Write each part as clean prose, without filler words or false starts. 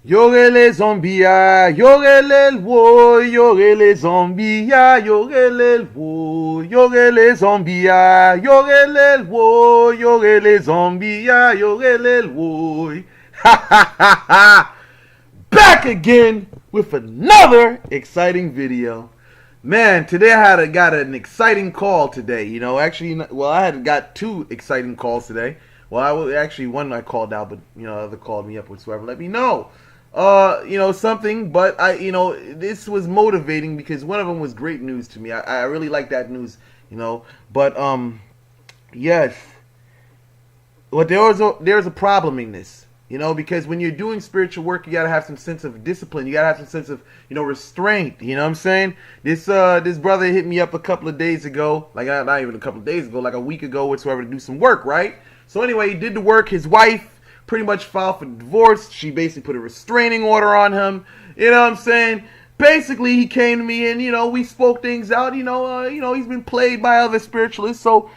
Yore les zombies, yore les wo, yore les zombies, yore les wo, yore les zombies, yore les wo, yore les zombies, yore les wo. Ha ha ha ha! Back again with another exciting video. Man, today got an exciting call today. Actually, well, I had got two exciting calls today. Well, actually one I called out, but the other called me up whatsoever. Let me know. Something, but this was motivating because one of them was great news to me. I really like that news, but yes, but there's a problem in this, because when you're doing spiritual work, you gotta have some sense of discipline. You gotta have some sense of, restraint. You know what I'm saying? This brother hit me up a couple of days ago, like not even a couple of days ago, like a week ago, whatsoever, to do some work, right? So anyway, he did the work. His wife pretty much filed for divorce. She basically put a restraining order on him. You know what I'm saying? Basically, he came to me and, we spoke things out. He's been played by other spiritualists. So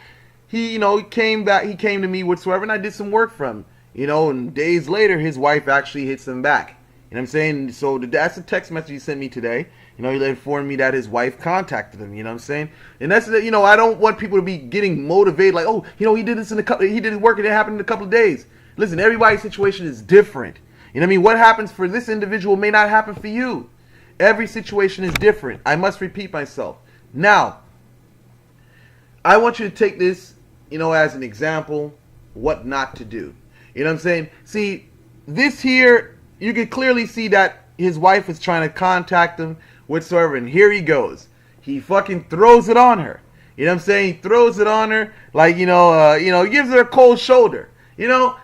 he came to me whatsoever, and I did some work for him. And days later, his wife actually hits him back. You know what I'm saying? So that's the text message he sent me today. He informed me that his wife contacted him. You know what I'm saying? And that's, I don't want people to be getting motivated like, oh, he did this he did his work and it happened in a couple of days. Listen, everybody's situation is different. You know what I mean? What happens for this individual may not happen for you. Every situation is different. I must repeat myself. Now, I want you to take this, as an example, what not to do. You know what I'm saying? See, this here, you can clearly see that his wife is trying to contact him whatsoever, and here he goes. He fucking throws it on her. You know what I'm saying? He throws it on her like, he gives her a cold shoulder.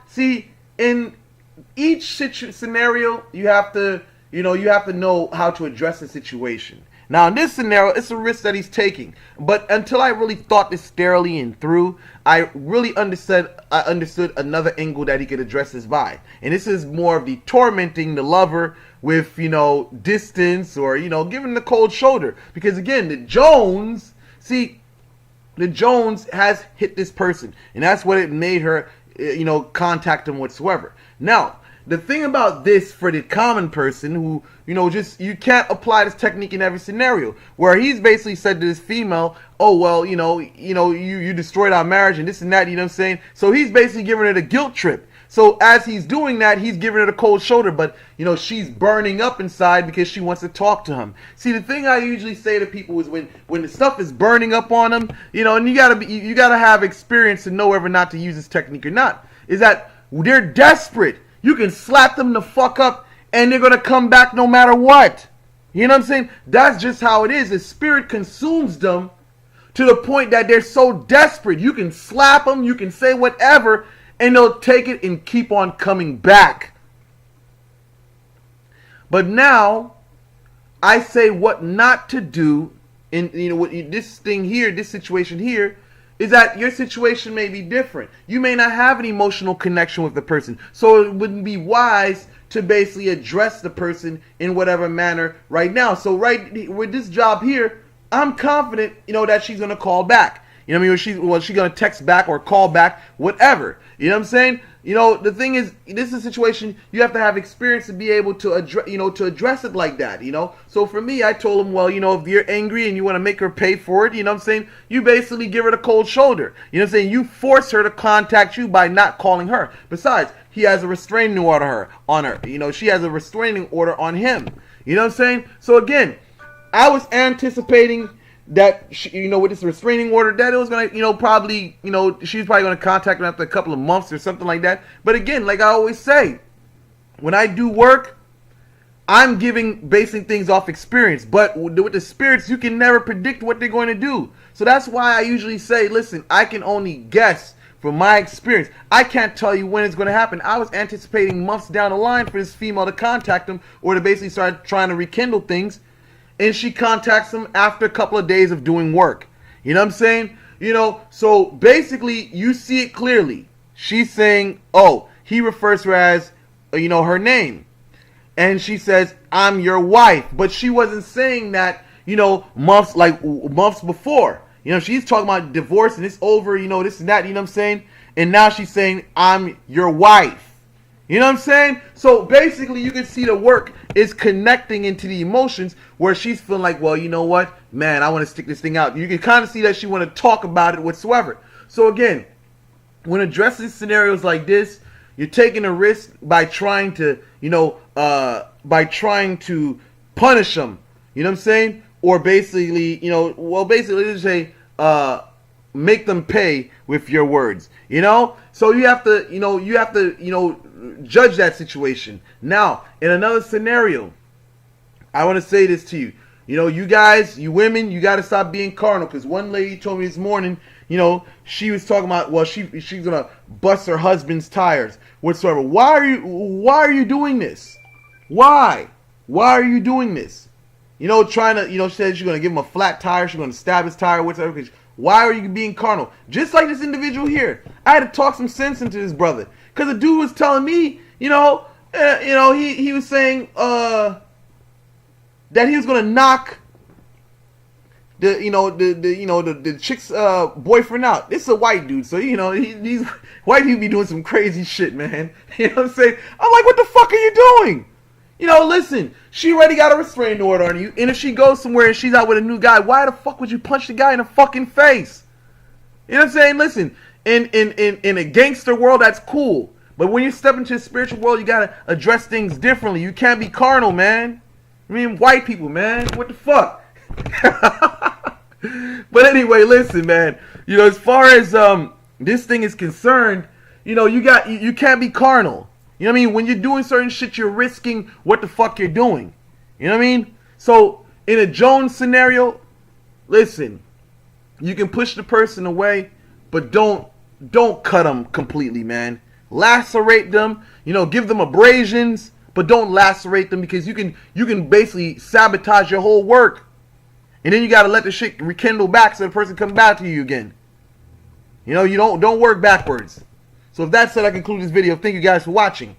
See, in each scenario, you have to know how to address the situation. Now, in this scenario, it's a risk that he's taking. But until I really thought this thoroughly and through, I really understood another angle that he could address this by. And this is more of the tormenting the lover with, distance or, giving the cold shoulder. Because again, the Jones has hit this person. And that's what it made her contact him whatsoever. Now, the thing about this for the common person who, you can't apply this technique in every scenario, where he's basically said to this female, oh, well, you destroyed our marriage and this and that, you know what I'm saying? So he's basically giving her the guilt trip. So as he's doing that, he's giving her the cold shoulder, but, she's burning up inside because she wants to talk to him. See, the thing I usually say to people is when the stuff is burning up on them, and you gotta have experience to know whether or not to use this technique or not, is that they're desperate. You can slap them the fuck up and they're going to come back no matter what. You know what I'm saying? That's just how it is. The spirit consumes them to the point that they're so desperate. You can slap them, you can say whatever, and they'll take it and keep on coming back. But now, I say what not to do in this situation here, is that your situation may be different. You may not have an emotional connection with the person. So it wouldn't be wise to basically address the person in whatever manner right now. So right with this job here, I'm confident, that she's going to call back. You know what I mean? She's going to text back or call back, whatever. You know what I'm saying? The thing is, this is a situation you have to have experience to be able to address it like that, So for me, I told him, well, if you're angry and you want to make her pay for it, you know what I'm saying? You basically give her the cold shoulder. You know what I'm saying? You force her to contact you by not calling her. Besides, he has a restraining order on her. She has a restraining order on him. You know what I'm saying? So again, I was anticipating that with this restraining order, that it was gonna, probably, she's probably gonna contact him after a couple of months or something like that. But again, like I always say, when I do work, I'm giving basing things off experience. But with the spirits, you can never predict what they're going to do. So that's why I usually say, listen, I can only guess from my experience. I can't tell you when it's going to happen. I was anticipating months down the line for this female to contact him or to basically start trying to rekindle things. And she contacts him after a couple of days of doing work. You know what I'm saying? So basically you see it clearly. She's saying, oh, he refers to her as, her name. And she says, I'm your wife. But she wasn't saying that, months before. She's talking about divorce and it's over, this and that, you know what I'm saying? And now she's saying, I'm your wife. You know what I'm saying? So basically, you can see the work is connecting into the emotions where she's feeling like, well, you know what? Man, I want to stick this thing out. You can kind of see that she want to talk about it whatsoever. So again, when addressing scenarios like this, you're taking a risk by trying to, punish them. You know what I'm saying? Or basically, basically just say, make them pay with your words. So you have to, judge that situation. Now, in another scenario, I want to say this to you. You guys, you women, you got to stop being carnal. Because one lady told me this morning, she was talking about, well, she's gonna bust her husband's tires whatsoever. Why are you doing this? Why are you doing this? Trying to, she said she's gonna give him a flat tire, she's gonna stab his tire, whatsoever. Why are you being carnal? Just like this individual here, I had to talk some sense into this brother, because the dude was telling me, he was saying that he was gonna knock the chick's boyfriend out. This is a white dude, so these white people be doing some crazy shit, man. You know what I'm saying? I'm like, what the fuck are you doing? Listen, she already got a restraining order on you, and if she goes somewhere and she's out with a new guy, why the fuck would you punch the guy in the fucking face? You know what I'm saying? Listen, in a gangster world, that's cool, but when you step into the spiritual world, you gotta address things differently. You can't be carnal, man. I mean, white people, man, what the fuck? But anyway, listen, man. As far as this thing is concerned, you can't be carnal. You know what I mean? When you're doing certain shit, you're risking what the fuck you're doing. You know what I mean? So in a Jones scenario, listen, you can push the person away, but don't cut them completely, man. Lacerate them, give them abrasions, but don't lacerate them, because you can basically sabotage your whole work. And then you gotta let the shit rekindle back so the person comes back to you again. You don't work backwards. So if that's said, I conclude this video. Thank you guys for watching.